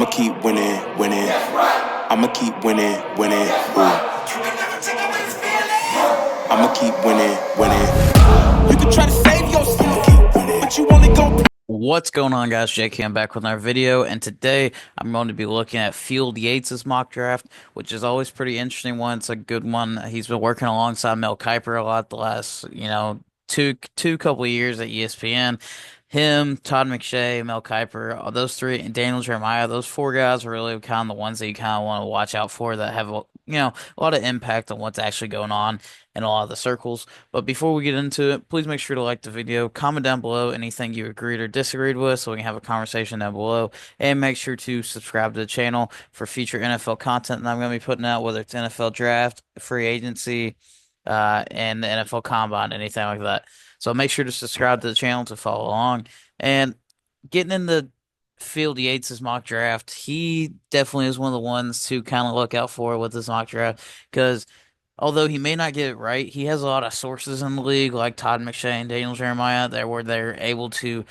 I'ma keep winning, winning. I'ma keep winning, winning. I'ma keep winning, winning. You can try to save yourself, but you only go. What's going on, guys? Jake here. I'm back with another video, and today I'm going to be looking at Field Yates' mock draft, which is always pretty interesting one. It's a good one. He's been working alongside Mel Kiper a lot the last, two couple of years at ESPN. Him, Todd McShay, Mel Kiper, those three, and Daniel Jeremiah, those four guys are really kind of the ones that you kind of want to watch out for that have, a lot of impact on what's actually going on in a lot of the circles. But before we get into it, please make sure to like the video, comment down below anything you agreed or disagreed with so we can have a conversation down below, and make sure to subscribe to the channel for future NFL content that I'm going to be putting out, whether it's NFL draft, free agency, and the NFL Combine, anything like that. So make sure to subscribe to the channel to follow along. And getting into Field Yates' mock draft, he definitely is one of the ones to kind of look out for with this mock draft because although he may not get it right, he has a lot of sources in the league, like Todd McShay and Daniel Jeremiah, there where they're able to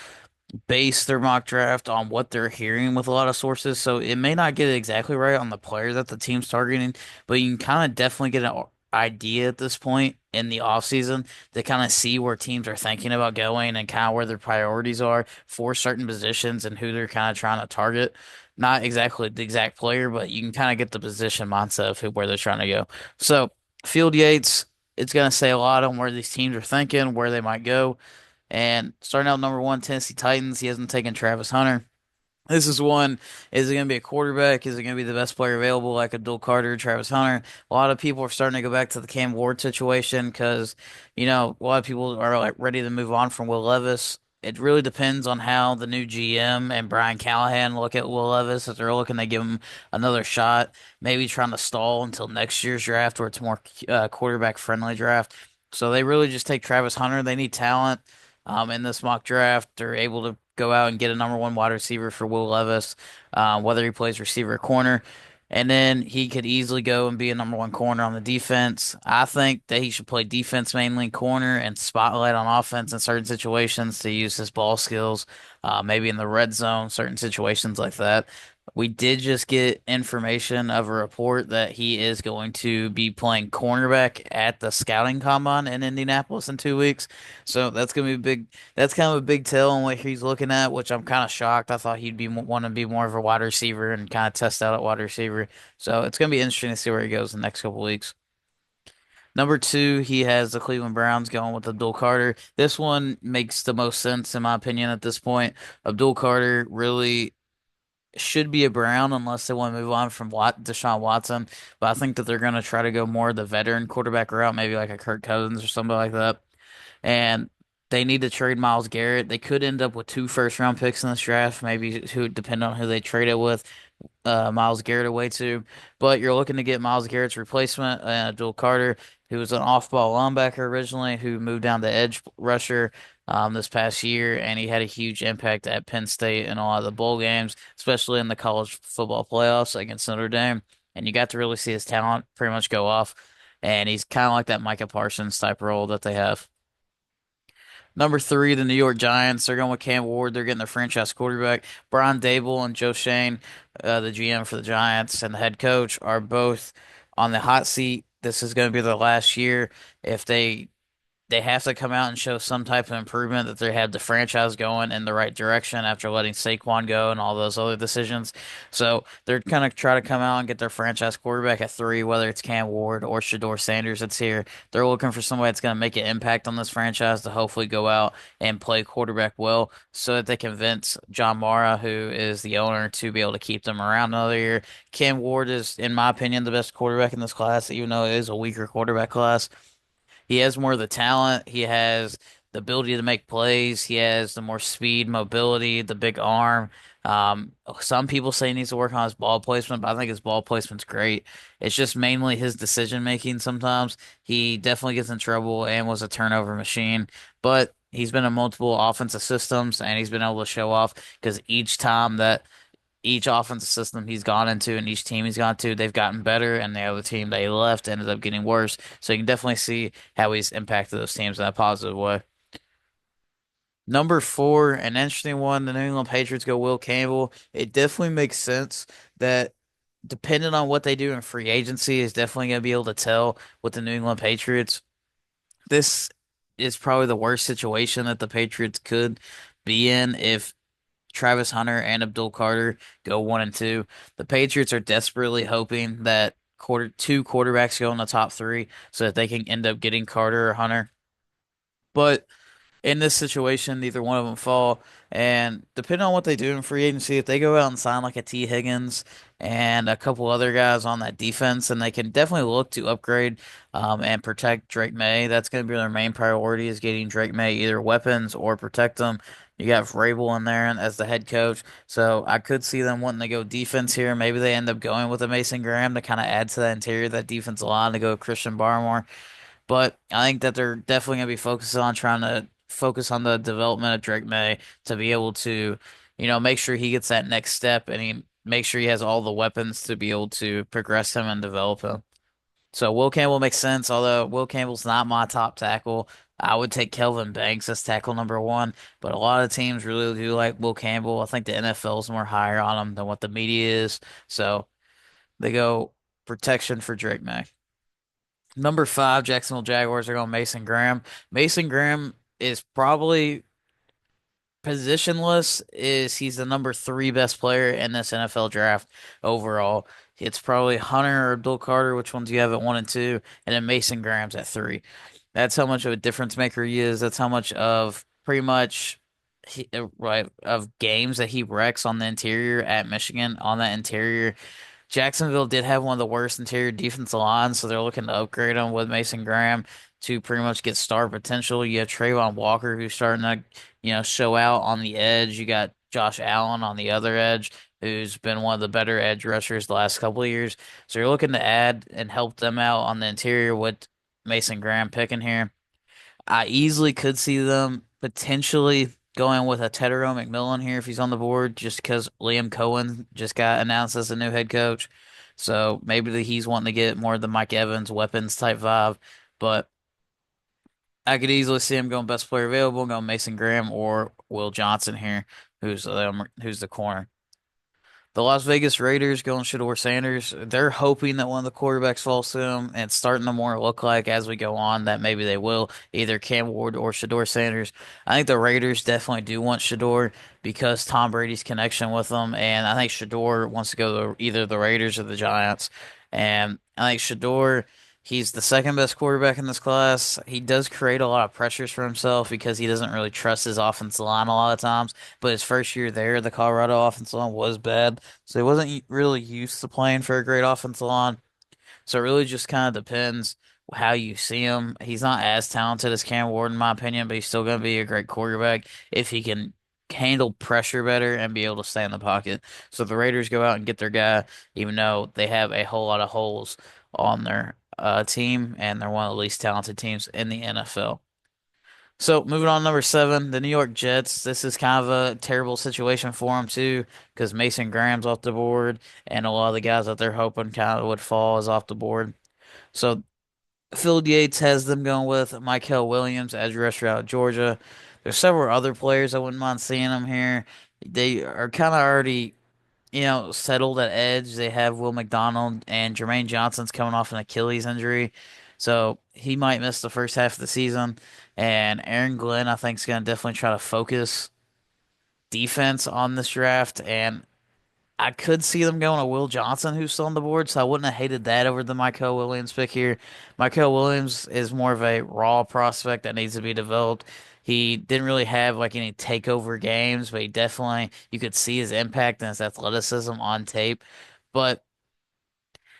base their mock draft on what they're hearing with a lot of sources. So it may not get it exactly right on the player that the team's targeting, but you can kind of definitely get an idea at this point in the offseason to kind of see where teams are thinking about going and kind of where their priorities are for certain positions and who they're kind of trying to target. Not exactly the exact player, but you can kind of get the position mindset of where they're trying to go. So Field Yates, it's going to say a lot on where these teams are thinking, where they might go. And starting out number one, Tennessee Titans, he hasn't taken Travis Hunter. This is one. Is it going to be a quarterback? Is it going to be the best player available, like Abdul Carter, Travis Hunter? A lot of people are starting to go back to the Cam Ward situation because, a lot of people are like ready to move on from Will Levis. It really depends on how the new GM and Brian Callahan look at Will Levis. If they're looking to give him another shot, maybe trying to stall until next year's draft where it's more quarterback friendly draft. So they really just take Travis Hunter. They need talent in this mock draft. They're able to go out and get a number one wide receiver for Will Levis, whether he plays receiver or corner. And then he could easily go and be a number one corner on the defense. I think that he should play defense mainly, corner, and spotlight on offense in certain situations to use his ball skills, maybe in the red zone, certain situations like that. We did just get information of a report that he is going to be playing cornerback at the scouting combine in Indianapolis in 2 weeks. So that's gonna be big. That's kind of a big tell on what he's looking at, which I'm kind of shocked. I thought he'd be want to be more of a wide receiver and kind of test out at wide receiver. So it's gonna be interesting to see where he goes in the next couple weeks. Number two, he has the Cleveland Browns going with Abdul Carter. This one makes the most sense in my opinion at this point. Abdul Carter really should be a Brown unless they want to move on from Deshaun Watson. But I think that they're going to try to go more the veteran quarterback route, maybe like a Kirk Cousins or somebody like that. And they need to trade Miles Garrett. They could end up with two first round picks in this draft, maybe who depend on who they trade it with. Miles Garrett away to, but you're looking to get Miles Garrett's replacement, Abdul Carter, who was an off-ball linebacker originally, who moved down to edge rusher this past year, and he had a huge impact at Penn State in a lot of the bowl games, especially in the college football playoffs against Notre Dame. And you got to really see his talent pretty much go off, and he's kind of like that Micah Parsons type role that they have. Number three, the New York Giants. They're going with Cam Ward. They're getting their franchise quarterback. Brian Dable and Joe Shane, the GM for the Giants and the head coach, are both on the hot seat. This is going to be their last year. If they have to come out and show some type of improvement that they have the franchise going in the right direction after letting Saquon go and all those other decisions. So they're gonna try to come out and get their franchise quarterback at three, whether it's Cam Ward or Shador Sanders that's here. They're looking for somebody that's gonna make an impact on this franchise to hopefully go out and play quarterback well so that they convince John Mara, who is the owner, to be able to keep them around another year. Cam Ward is, in my opinion, the best quarterback in this class, even though it is a weaker quarterback class. He has more of the talent. He has the ability to make plays. He has the more speed, mobility, the big arm. Some people say he needs to work on his ball placement, but I think his ball placement's great. It's just mainly his decision making sometimes. He definitely gets in trouble and was a turnover machine, but he's been in multiple offensive systems and he's been able to show off because each offensive system he's gone into and each team he's gone to, they've gotten better, and the other team they left ended up getting worse. So you can definitely see how he's impacted those teams in a positive way. Number four, an interesting one. The New England Patriots go Will Campbell. It definitely makes sense that depending on what they do in free agency is definitely going to be able to tell with the New England Patriots. This is probably the worst situation that the Patriots could be in if Travis Hunter and Abdul Carter go 1 and 2. The Patriots are desperately hoping that two quarterbacks go in the top three so that they can end up getting Carter or Hunter. But in this situation, neither one of them fall. And depending on what they do in free agency, if they go out and sign like a T. Higgins and a couple other guys on that defense, and they can definitely look to upgrade and protect Drake May. That's going to be their main priority is getting Drake May either weapons or protect them. You got Vrabel in there as the head coach, so I could see them wanting to go defense here. Maybe they end up going with a Mason Graham to kind of add to that interior, that defensive line to go with Christian Barmore. But I think that they're definitely going to be focusing on trying to focus on the development of Drake May to be able to, make sure he gets that next step and he make sure he has all the weapons to be able to progress him and develop him. So Will Campbell makes sense, although Will Campbell's not my top tackle. I would take Kelvin Banks as tackle number one, but a lot of teams really do like Will Campbell. I think the NFL is more higher on him than what the media is. So they go protection for Drake May. Number five, Jacksonville Jaguars are going Mason Graham. Mason Graham is probably positionless. Is he's the number three best player in this NFL draft overall. It's probably Hunter or Abdul Carter. Which ones do you have at 1 and 2? And then Mason Graham's at three. That's how much of a difference maker he is. That's how much of pretty much right of games that he wrecks on the interior at Michigan on that interior. Jacksonville did have one of the worst interior defensive lines, so they're looking to upgrade them with Mason Graham to pretty much get star potential. You have Trayvon Walker who's starting to, show out on the edge. You got Josh Allen on the other edge, who's been one of the better edge rushers the last couple of years. So you're looking to add and help them out on the interior with Mason Graham picking here. I easily could see them potentially going with a Tedero McMillan here if he's on the board, just because Liam Cohen just got announced as the new head coach. So maybe he's wanting to get more of the Mike Evans weapons type vibe. But I could easily see him going best player available, going Mason Graham or Will Johnson here, who's the corner. The Las Vegas Raiders going Shador Sanders. They're hoping that one of the quarterbacks falls to them, and it's starting to more look like as we go on that maybe they will, either Cam Ward or Shador Sanders. I think the Raiders definitely do want Shador because Tom Brady's connection with them, and I think Shador wants to go to either the Raiders or the Giants. And I think Shador, he's the second best quarterback in this class. He does create a lot of pressures for himself because he doesn't really trust his offensive line a lot of times. But his first year there, the Colorado offensive line was bad. So he wasn't really used to playing for a great offensive line. So it really just kind of depends how you see him. He's not as talented as Cam Ward, in my opinion, but he's still going to be a great quarterback if he can handle pressure better and be able to stay in the pocket. So the Raiders go out and get their guy, even though they have a whole lot of holes on their team, and they're one of the least talented teams in the NFL. So moving on, to number seven, the New York Jets. This is kind of a terrible situation for them too, because Mason Graham's off the board, and a lot of the guys that they're hoping kind of would fall is off the board. So Phil Yates has them going with Michael Williams, edge rusher out of Georgia. There's several other players I wouldn't mind seeing them here. They are kind of already, settled at edge. They have Will McDonald and Jermaine Johnson's coming off an Achilles injury, so he might miss the first half of the season. And Aaron Glenn, I think, is going to definitely try to focus defense on this draft. And I could see them going to Will Johnson, who's still on the board, so I wouldn't have hated that over the Michael Williams pick here. Michael Williams is more of a raw prospect that needs to be developed. He didn't really have like any takeover games, but he definitely you could see his impact and his athleticism on tape. But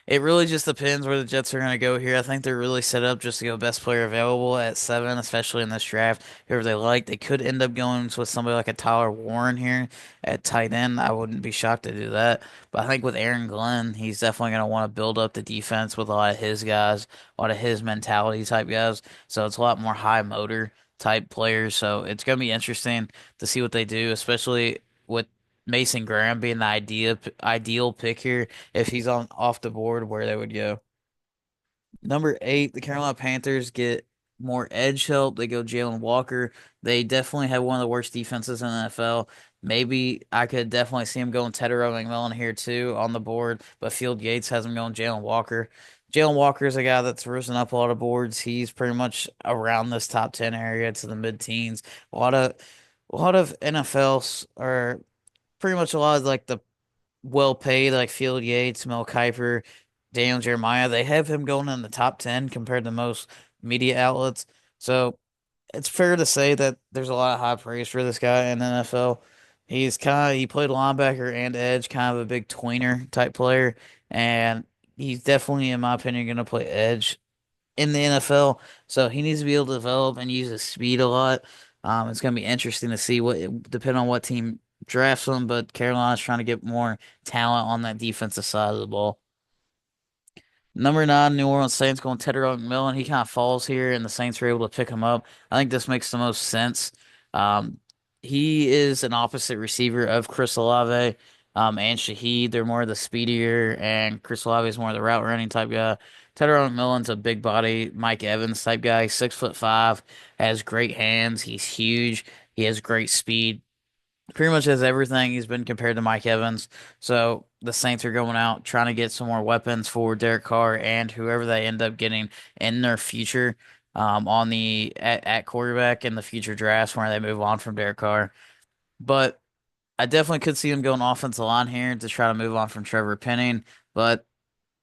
it really just depends where the Jets are going to go here. I think they're really set up just to go best player available at seven, especially in this draft. Whoever they like, they could end up going with somebody like a Tyler Warren here at tight end. I wouldn't be shocked to do that. But I think with Aaron Glenn, he's definitely going to want to build up the defense with a lot of his guys, a lot of his mentality type guys. So it's a lot more high motor type players. So it's going to be interesting to see what they do, especially with Mason Graham being the ideal pick here if he's on off the board where they would go. Number eight, the Carolina Panthers get. more edge help, they go Jalen Walker. They definitely have one of the worst defenses in the NFL. Maybe I could definitely see him going Tedero McMillan here too on the board, but Field Yates has him going Jalen Walker. Jalen Walker is a guy that's risen up a lot of boards. He's pretty much around this top 10 area to the mid teens. A lot of NFLs are pretty much a lot of like the well paid like Field Yates, Mel Kiper, Daniel Jeremiah. They have him going in the top 10 compared to most media outlets. So it's fair to say that there's a lot of high praise for this guy in the NFL. He played linebacker and edge, kind of a big tweener type player, and he's definitely, in my opinion, going to play edge in the NFL. So he needs to be able to develop and use his speed a lot. It's going to be interesting to see depending on what team drafts him, but Carolina's trying to get more talent on that defensive side of the ball. Number nine, New Orleans Saints going Tedder McMillan. He kind of falls here, and the Saints are able to pick him up. I think this makes the most sense. Um, he is an opposite receiver of Chris Olave, and Shaheed. They're more of the speedier, and Chris Olave is more of the route running type guy. Tedder McMillan's a big body, Mike Evans type guy. 6'5", has great hands. He's huge. He has great speed, pretty much has everything. He's been compared to Mike Evans. So the Saints are going out trying to get some more weapons for Derek Carr and whoever they end up getting in their future on at quarterback in the future drafts where they move on from Derek Carr. But I definitely could see him going offensive line here to try to move on from Trevor Penning. But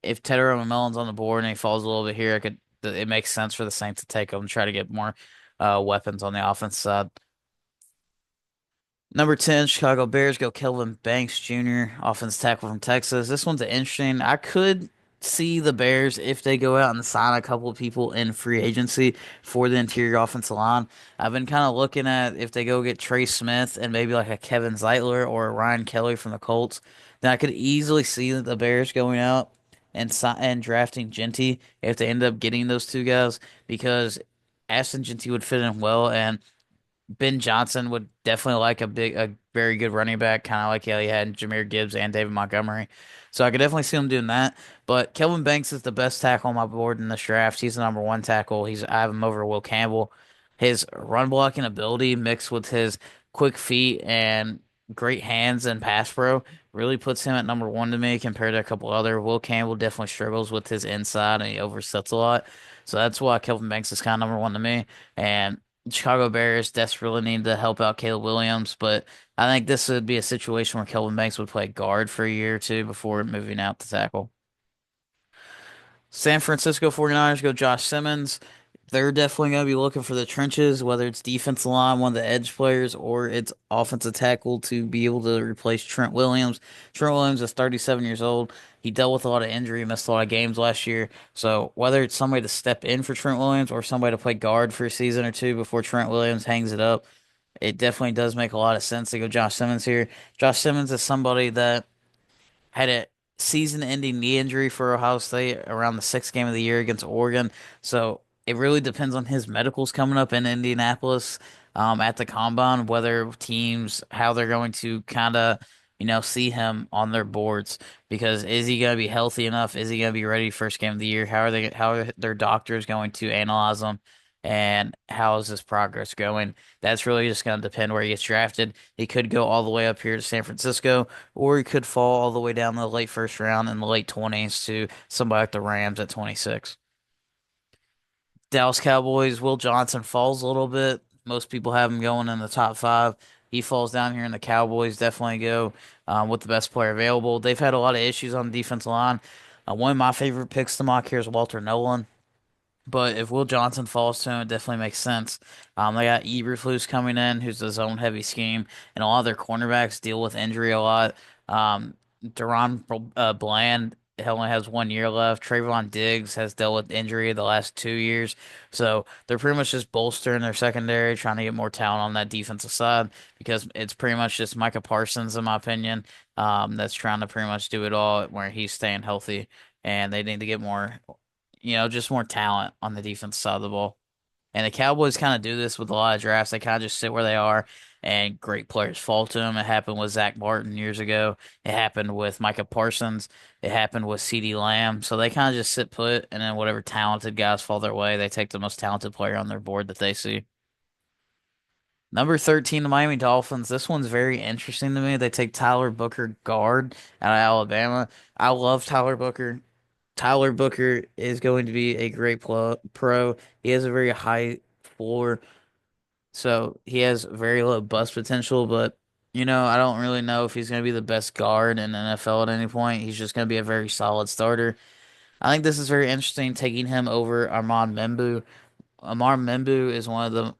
if Tedder McMillan's on the board and he falls a little bit here, it makes sense for the Saints to take him and try to get more weapons on the offense side. Number 10, Chicago Bears go Kelvin Banks Jr., offense tackle from Texas. This one's interesting. I could see the Bears if they go out and sign a couple of people in free agency for the interior offensive line. I've been kind of looking at if they go get Trey Smith and maybe like a Kevin Zeitler or a Ryan Kelly from the Colts, then I could easily see the Bears going out and drafting Genty if they end up getting those two guys because Ashton Genty would fit in well and Ben Johnson would definitely like a very good running back, kind of like how he had Jahmyr Gibbs and David Montgomery. So I could definitely see him doing that. But Kelvin Banks is the best tackle on my board in this draft. He's the number one tackle. I have him over Will Campbell. His run blocking ability mixed with his quick feet and great hands and pass pro really puts him at number one to me compared to a couple other. Will Campbell definitely struggles with his inside and he oversets a lot. So that's why Kelvin Banks is kind of number one to me. And Chicago Bears desperately need to help out Caleb Williams, but I think this would be a situation where Kelvin Banks would play guard for a year or two before moving out to tackle. San Francisco 49ers go Josh Simmons. They're definitely going to be looking for the trenches, whether it's defensive line, one of the edge players, or it's offensive tackle to be able to replace Trent Williams. Trent Williams is 37 years old. He dealt with a lot of injury, missed a lot of games last year. So whether it's somebody to step in for Trent Williams or somebody to play guard for a season or two before Trent Williams hangs it up, it definitely does make a lot of sense to go Josh Simmons here. Josh Simmons is somebody that had a season-ending knee injury for Ohio State around the sixth game of the year against Oregon. So it really depends on his medicals coming up in Indianapolis at the combine, whether teams how they're going to kind of see him on their boards. Because is he going to be healthy enough? Is he going to be ready first game of the year? How are their doctors going to analyze him? And how is his progress going? That's really just going to depend where he gets drafted. He could go all the way up here to San Francisco, or he could fall all the way down the late first round in the late 20s to somebody like the Rams at 26. Dallas Cowboys, Will Johnson falls a little bit. Most people have him going in the top five. He falls down here, and the Cowboys definitely go with the best player available. They've had a lot of issues on the defensive line. One of my favorite picks to mock here is Walter Nolan. But if Will Johnson falls to him, it definitely makes sense. They got Eberflus coming in, who's a zone heavy scheme, and a lot of their cornerbacks deal with injury a lot. Deron Bland only has 1 year left. Trayvon Diggs has dealt with injury the last 2 years. So they're pretty much just bolstering their secondary, trying to get more talent on that defensive side because it's pretty much just Micah Parsons, in my opinion, that's trying to pretty much do it all where he's staying healthy. And they need to get more just more talent on the defense side of the ball. And the Cowboys kind of do this with a lot of drafts. They kind of just sit where they are, and great players fall to them. It happened with Zach Martin years ago. It happened with Micah Parsons. It happened with CeeDee Lamb. So they kind of just sit put, and then whatever talented guys fall their way, they take the most talented player on their board that they see. Number 13, the Miami Dolphins. This one's very interesting to me. They take Tyler Booker, guard out of Alabama. I love Tyler Booker. Tyler Booker is going to be a great pro. He has a very high floor, so he has very low bust potential, but I don't really know if he's going to be the best guard in the NFL at any point. He's just going to be a very solid starter. I think this is very interesting, taking him over Armand Membu. Amar Membu is one of the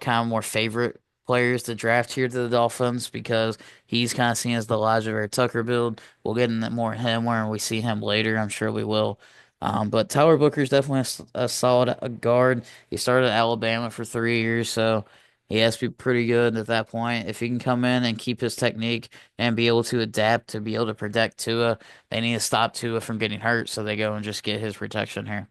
kind of more favorite players to draft here to the Dolphins because he's kind of seen as the Elijah Vera Tucker build. We'll get into more him when we see him later. I'm sure we will. But Tyler Booker is definitely a solid guard. He started at Alabama for 3 years, so he has to be pretty good at that point. If he can come in and keep his technique and be able to adapt to be able to protect Tua, they need to stop Tua from getting hurt, so they go and just get his protection here.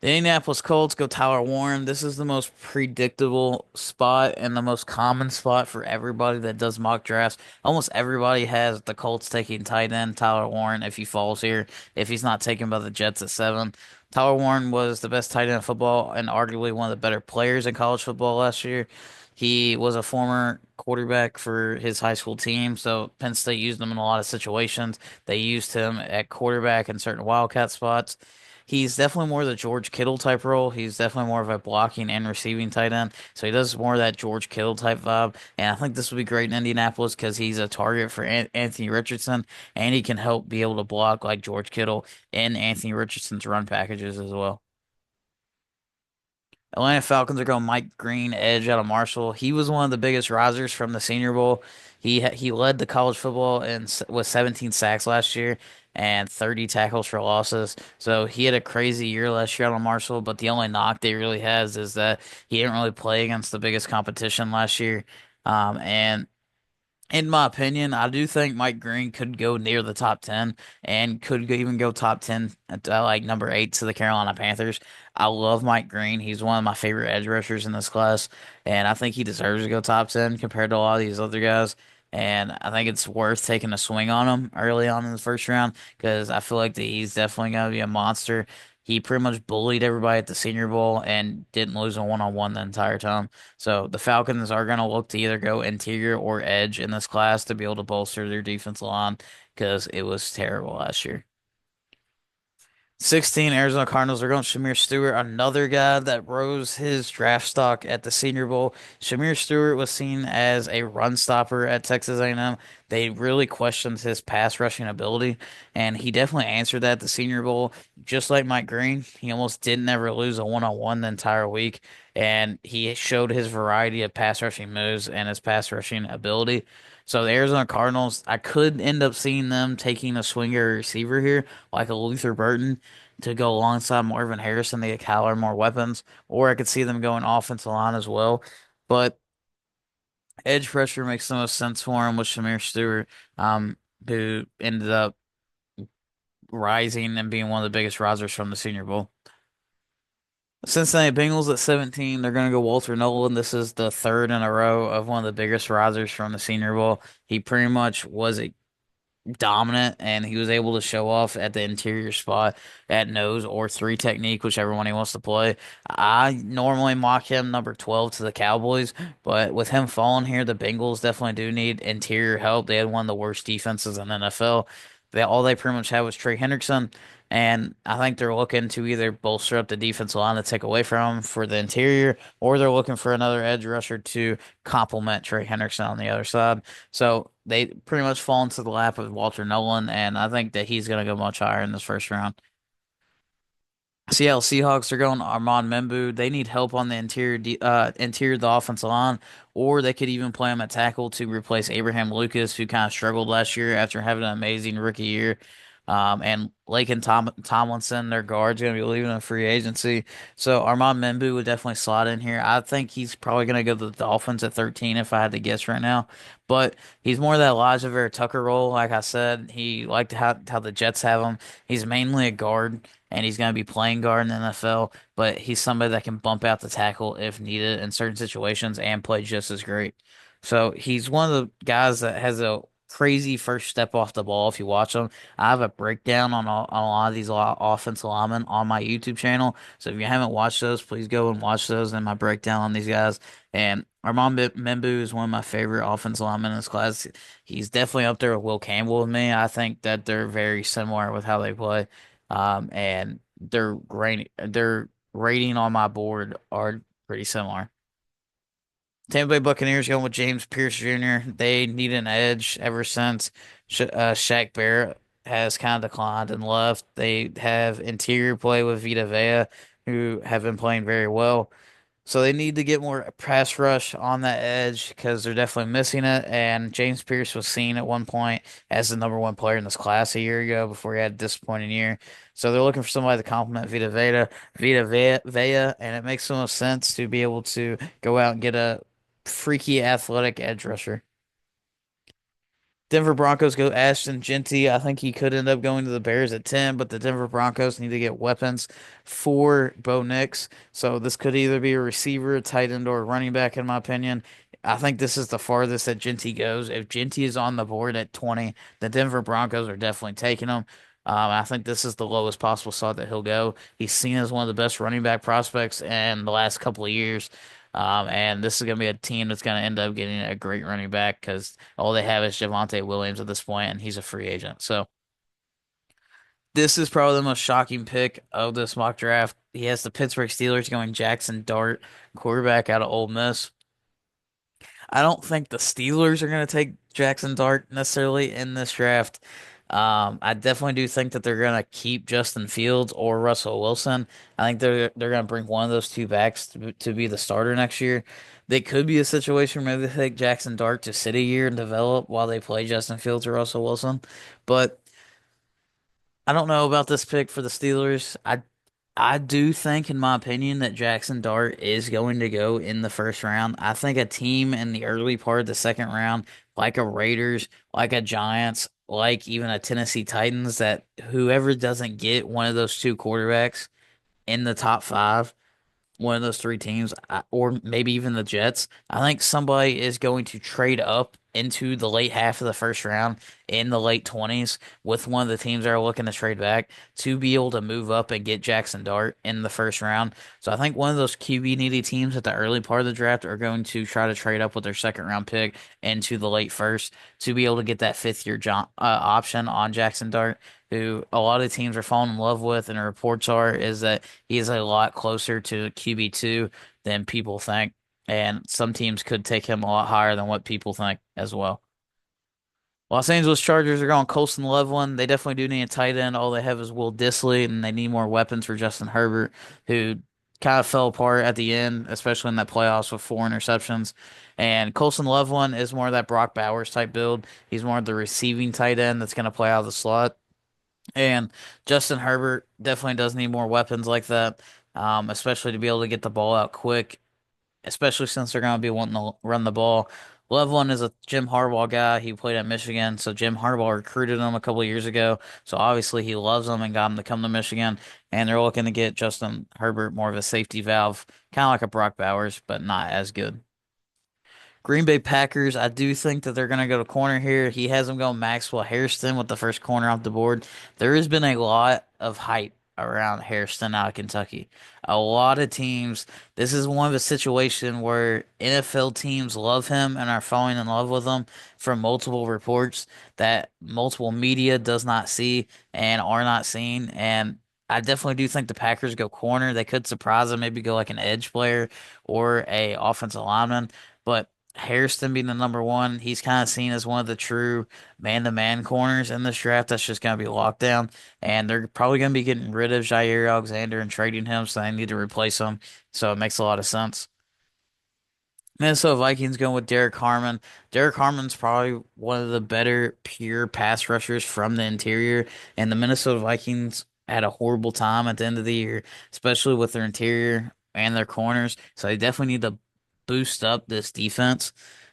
The Indianapolis Colts go Tyler Warren. This is the most predictable spot and the most common spot for everybody that does mock drafts. Almost everybody has the Colts taking tight end Tyler Warren if he falls here, if he's not taken by the Jets at 7. Tyler Warren was the best tight end in football and arguably one of the better players in college football last year. He was a former quarterback for his high school team, so Penn State used him in a lot of situations. They used him at quarterback in certain Wildcat spots. He's definitely more the George Kittle type role. He's definitely more of a blocking and receiving tight end. So he does more of that George Kittle type vibe. And I think this would be great in Indianapolis because he's a target for Anthony Richardson and he can help be able to block like George Kittle in Anthony Richardson's run packages as well. Atlanta Falcons are going Mike Green, edge out of Marshall. He was one of the biggest risers from the Senior Bowl. He led the college football and with 17 sacks last year and 30 tackles for losses. So he had a crazy year last year out of Marshall. But the only knock that he really has is that he didn't really play against the biggest competition last year. And in my opinion, I do think Mike Green could go near the top 10 and could even go top 10 at like number 8 to the Carolina Panthers. I love Mike Green. He's one of my favorite edge rushers in this class, and I think he deserves to go top 10 compared to a lot of these other guys. And I think it's worth taking a swing on him early on in the first round because I feel like that he's definitely going to be a monster. He pretty much bullied everybody at the Senior Bowl and didn't lose a one-on-one the entire time. So the Falcons are going to look to either go interior or edge in this class to be able to bolster their defense line because it was terrible last year. 16, Arizona Cardinals are going Shamir Stewart, another guy that rose his draft stock at the Senior Bowl. Shamir Stewart was seen as a run stopper at Texas A&M. They really questioned his pass rushing ability, and he definitely answered that at the Senior Bowl. Just like Mike Green, he almost didn't ever lose a one-on-one the entire week, and he showed his variety of pass rushing moves and his pass rushing ability. So the Arizona Cardinals, I could end up seeing them taking a swinger receiver here, like a Luther Burton, to go alongside Marvin Harrison to get Kyler more weapons, or I could see them going offensive line as well. But edge pressure makes the most sense for him with Shamir Stewart, who ended up rising and being one of the biggest risers from the Senior Bowl. Cincinnati Bengals at 17, they're going to go Walter Nolan. This is the third in a row of one of the biggest risers from the Senior Bowl. He pretty much was a dominant, and he was able to show off at the interior spot at nose or 3 technique, whichever one he wants to play. I normally mock him number 12 to the Cowboys, but with him falling here, the Bengals definitely do need interior help. They had one of the worst defenses in the NFL. All they pretty much had was Trey Hendrickson, and I think they're looking to either bolster up the defensive line to take away from him for the interior, or they're looking for another edge rusher to complement Trey Hendrickson on the other side. So they pretty much fall into the lap of Walter Nolan, and I think that he's going to go much higher in this first round. Seattle Seahawks are going Armand Membu. They need help on the interior of the offensive line, or they could even play him at tackle to replace Abraham Lucas, who kind of struggled last year after having an amazing rookie year. And Lake and Tomlinson, their guards, going to be leaving in free agency. So Armand Membu would definitely slot in here. I think he's probably going to go to the Dolphins at 13 if I had to guess right now. But he's more that Elijah Vera Tucker role. Like I said, he liked how the Jets have him. He's mainly a guard, and he's going to be playing guard in the NFL. But he's somebody that can bump out the tackle if needed in certain situations and play just as great. So he's one of the guys that has a crazy first step off the ball. If you watch him, I have a breakdown on a lot of these offensive linemen on my YouTube channel. So if you haven't watched those, please go and watch those and my breakdown on these guys. And Armand Membu is one of my favorite offensive linemen in this class. He's definitely up there with Will Campbell with me. I think that they're very similar with how they play. And their rating on my board are pretty similar. Tampa Bay Buccaneers going with James Pierce Jr. They need an edge ever since Shaq Barrett has kind of declined and left. They have interior play with Vita Vea, who have been playing very well. So they need to get more pass rush on that edge because they're definitely missing it. And James Pierce was seen at one point as the number one player in this class a year ago before he had a disappointing year. So they're looking for somebody to complement Vita Vea, and it makes so much sense to be able to go out and get a freaky athletic edge rusher. Denver Broncos go Ashton Genty. I think he could end up going to the Bears at 10, but the Denver Broncos need to get weapons for Bo Nix. So this could either be a receiver, a tight end, or a running back, in my opinion. I think this is the farthest that Genty goes. If Genty is on the board at 20, the Denver Broncos are definitely taking him. I think this is the lowest possible spot that he'll go. He's seen as one of the best running back prospects in the last couple of years. And this is going to be a team that's going to end up getting a great running back because all they have is Javonte Williams at this point, and he's a free agent. So this is probably the most shocking pick of this mock draft. He has the Pittsburgh Steelers going Jackson Dart, quarterback out of Ole Miss. I don't think the Steelers are going to take Jackson Dart necessarily in this draft. I definitely do think that they're going to keep Justin Fields or Russell Wilson. I think they're going to bring one of those two backs to be the starter next year. They could be a situation where they take Jackson Dart to sit a year and develop while they play Justin Fields or Russell Wilson. But I don't know about this pick for the Steelers. I do think, in my opinion, that Jackson Dart is going to go in the first round. I think a team in the early part of the second round, like a Raiders, like a Giants, like even a Tennessee Titans, that whoever doesn't get one of those two quarterbacks in the top five, one of those three teams, or maybe even the Jets, I think somebody is going to trade up into the late half of the first round in the late 20s with one of the teams that are looking to trade back to be able to move up and get Jackson Dart in the first round. So I think one of those QB needy teams at the early part of the draft are going to try to trade up with their second round pick into the late first to be able to get that fifth year option on Jackson Dart, who a lot of teams are falling in love with, and the reports are is that he is a lot closer to QB2 than people think, and some teams could take him a lot higher than what people think as well. Los Angeles Chargers are going Colston Loveland. They definitely do need a tight end. All they have is Will Dissly, and they need more weapons for Justin Herbert, who kind of fell apart at the end, especially in that playoffs with four interceptions. And Colston Loveland is more of that Brock Bowers type build. He's more of the receiving tight end that's going to play out of the slot. And Justin Herbert definitely does need more weapons like that, especially to be able to get the ball out quick, especially since they're going to be wanting to run the ball. Loveland is a Jim Harbaugh guy. He played at Michigan, so Jim Harbaugh recruited him a couple of years ago. So obviously he loves him and got him to come to Michigan. And they're looking to get Justin Herbert more of a safety valve, kind of like a Brock Bowers, but not as good. Green Bay Packers, I do think that they're going to go to corner here. He has them going Maxwell Hairston with the first corner off the board. There has been a lot of hype around Hairston out of Kentucky. A lot of teams, this is one of a situation where NFL teams love him and are falling in love with him from multiple reports that multiple media does not see and are not seeing. And I definitely do think the Packers go corner. They could surprise them, maybe go like an edge player or a offensive lineman. But Harrison being the number one, he's kind of seen as one of the true man-to-man corners in this draft. That's just going to be locked down, and they're probably going to be getting rid of Jair Alexander and trading him, so they need to replace him. So it makes a lot of sense. Minnesota Vikings going with Derek Harmon. Derek Harmon's probably one of the better pure pass rushers from the interior, and the Minnesota Vikings had a horrible time at the end of the year, especially with their interior and their corners. So they definitely need to boost up this defense.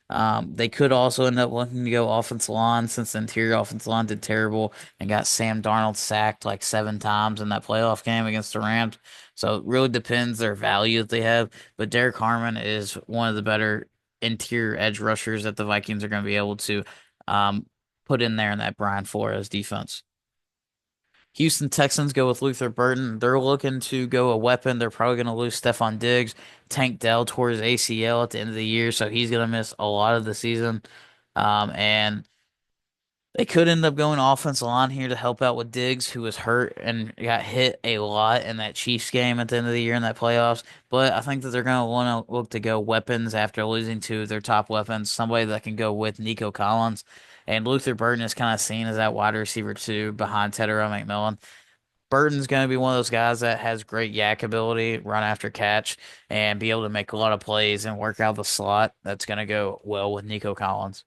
They could also end up looking to go offensive line since the interior offensive line did terrible and got Sam Darnold sacked like 7 times in that playoff game against the Rams. So it really depends their value that they have. But Derek Harmon is one of the better interior edge rushers that the Vikings are going to be able to um, put in there in that Brian Flores defense. Houston Texans go with Luther Burton. They're looking to go a weapon. They're probably going to lose Stephon Diggs. Tank Dell tore his ACL at the end of the year, so he's going to miss a lot of the season. And they could end up going offensive line here to help out with Diggs, who was hurt and got hit a lot in that Chiefs game at the end of the year in that playoffs. But I think that they're going to want to look to go weapons after losing two of their top weapons, somebody that can go with Nico Collins. And Luther Burton is kind of seen as that wide receiver too, behind Tedero McMillan. Burton's going to be one of those guys that has great yak ability, run after catch, and be able to make a lot of plays and work out the slot. That's going to go well with Nico Collins.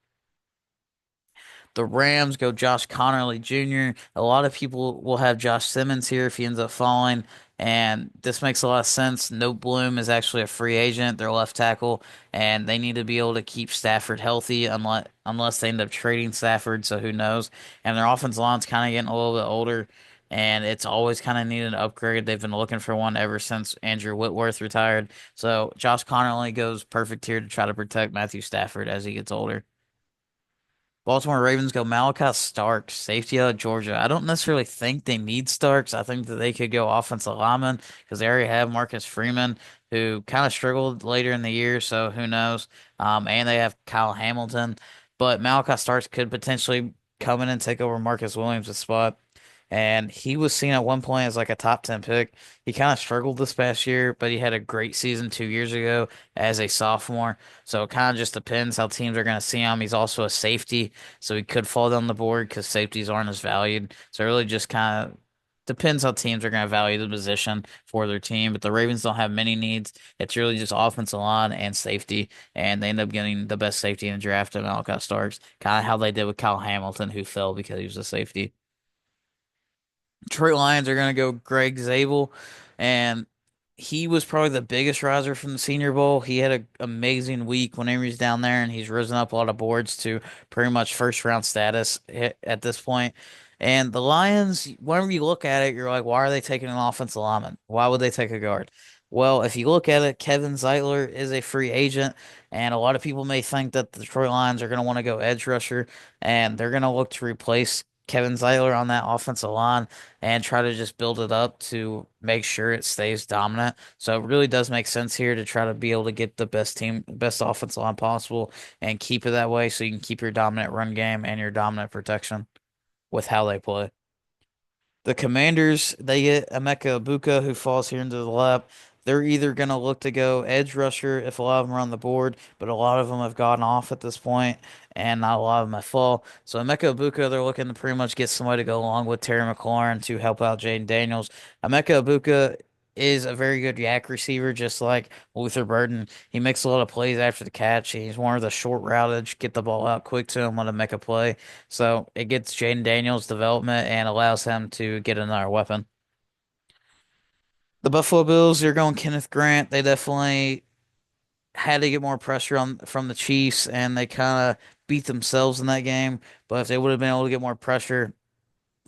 The Rams go Josh Connerly Jr. A lot of people will have Josh Simmons here if he ends up falling, and this makes a lot of sense. No Bloom is actually a free agent, their left tackle, and they need to be able to keep Stafford healthy unless they end up trading Stafford, so who knows. And their offensive line's kind of getting a little bit older, and it's always kind of needed an upgrade. They've been looking for one ever since Andrew Whitworth retired. So Josh Connerly goes perfect here to try to protect Matthew Stafford as he gets older. Baltimore Ravens go Malachi Starks, safety out of Georgia. I don't necessarily think they need Starks. I think that they could go offensive lineman because they already have Marcus Freeman, who kind of struggled later in the year, so who knows? And they have Kyle Hamilton, but Malachi Starks could potentially come in and take over Marcus Williams' spot. And he was seen at one point as like a top 10 pick. He kind of struggled this past year, but he had a great season 2 years ago as a sophomore. So it kind of just depends how teams are going to see him. He's also a safety, so he could fall down the board because safeties aren't as valued. So it really just kind of depends how teams are going to value the position for their team. But the Ravens don't have many needs. It's really just offensive line and safety, and they end up getting the best safety in the draft in Malachi Starks, kind of how they did with Kyle Hamilton, who fell because he was a safety. Detroit Lions are going to go Greg Zabel, and he was probably the biggest riser from the Senior Bowl. He had an amazing week whenever he's down there, and he's risen up a lot of boards to pretty much first round status at this point. And the Lions, whenever you look at it, you're like, why are they taking an offensive lineman? Why would they take a guard? Well, if you look at it, Kevin Zeitler is a free agent, and a lot of people may think that the Detroit Lions are going to want to go edge rusher, and they're going to look to replace Kevin Zeitler on that offensive line and try to just build it up to make sure it stays dominant. So it really does make sense here to try to be able to get the best team, best offensive line possible and keep it that way so you can keep your dominant run game and your dominant protection with how they play. The Commanders, they get Emeka Ibuka, who falls here into the lap. They're either going to look to go edge rusher if a lot of them are on the board, but a lot of them have gotten off at this point, and not a lot of them have fall. So Emeka Ibuka, they're looking to pretty much get somebody to go along with Terry McLaurin to help out Jaden Daniels. Emeka Ibuka is a very good yak receiver, just like Luther Burden. He makes a lot of plays after the catch. He's one of the short routage, get the ball out quick to him, let him make a play. So it gets Jaden Daniels development and allows him to get another weapon. The Buffalo Bills, they're going Kenneth Grant. They definitely had to get more pressure on from the Chiefs, and they kind of beat themselves in that game. But if they would have been able to get more pressure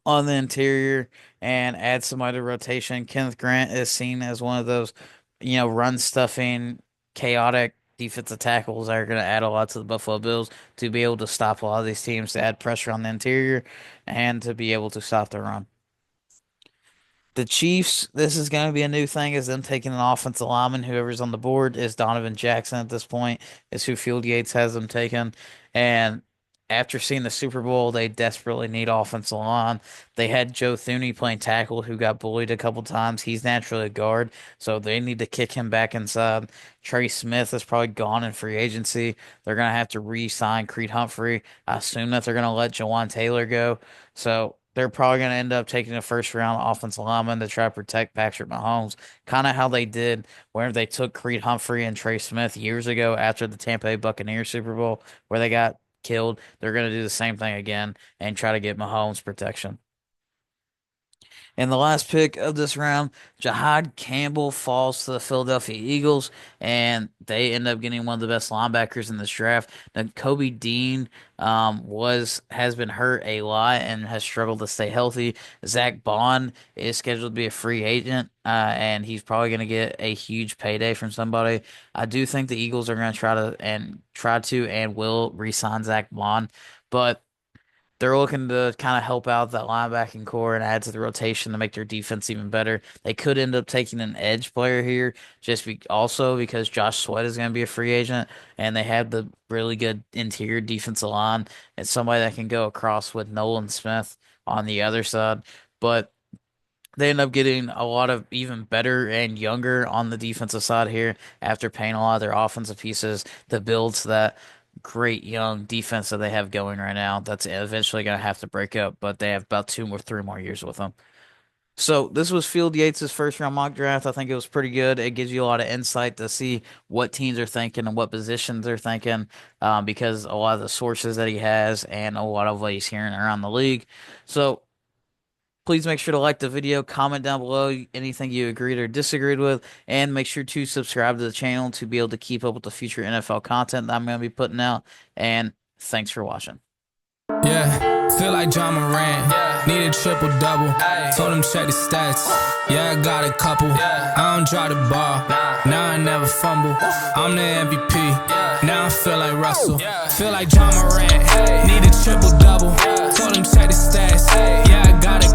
on the interior and add somebody to rotation, Kenneth Grant is seen as one of those, run stuffing, chaotic defensive tackles that are going to add a lot to the Buffalo Bills to be able to stop a lot of these teams, to add pressure on the interior and to be able to stop the run. The Chiefs, this is going to be a new thing, is them taking an offensive lineman. Whoever's on the board is Donovan Jackson at this point, is who Field Yates has them taken. And after seeing the Super Bowl, they desperately need offensive line. They had Joe Thuney playing tackle, who got bullied a couple times. He's naturally a guard, so they need to kick him back inside. Trey Smith is probably gone in free agency. They're going to have to re-sign Creed Humphrey. I assume that they're going to let Jawan Taylor go. So they're probably going to end up taking a first round offensive lineman to try to protect Patrick Mahomes, kind of how they did whenever they took Creed Humphrey and Trey Smith years ago after the Tampa Bay Buccaneers Super Bowl, where they got killed. They're going to do the same thing again and try to get Mahomes protection. And the last pick of this round, Jahad Campbell falls to the Philadelphia Eagles, and they end up getting one of the best linebackers in this draft. Now, Kobe Dean has been hurt a lot and has struggled to stay healthy. Zach Bond is scheduled to be a free agent, and he's probably going to get a huge payday from somebody. I do think the Eagles are going to try to and will re-sign Zach Bond, but they're looking to kind of help out that linebacking core and add to the rotation to make their defense even better. They could end up taking an edge player here, also because Josh Sweat is going to be a free agent, and they have the really good interior defensive line and somebody that can go across with Nolan Smith on the other side. But they end up getting a lot of even better and younger on the defensive side here after paying a lot of their offensive pieces to build to that great young defense that they have going right now. That's eventually going to have to break up, but they have about 2 or 3 more years with them. So this was Field Yates' first round mock draft. I think it was pretty good. It gives you a lot of insight to see what teams are thinking and what positions they're thinking, because a lot of the sources that he has and a lot of what he's hearing around the league. So please make sure to like the video, comment down below anything you agreed or disagreed with, and make sure to subscribe to the channel to be able to keep up with the future NFL content that I'm going to be putting out. And thanks for watching. Yeah, feel like John Moran. Need a triple double. Told him check the stats. Yeah, I got a couple. I don't drop the ball. Now I never fumble. I'm the MVP. Now I feel like Russell. Feel like John Moran. Need a triple double. Told him check the stats. Yeah, I got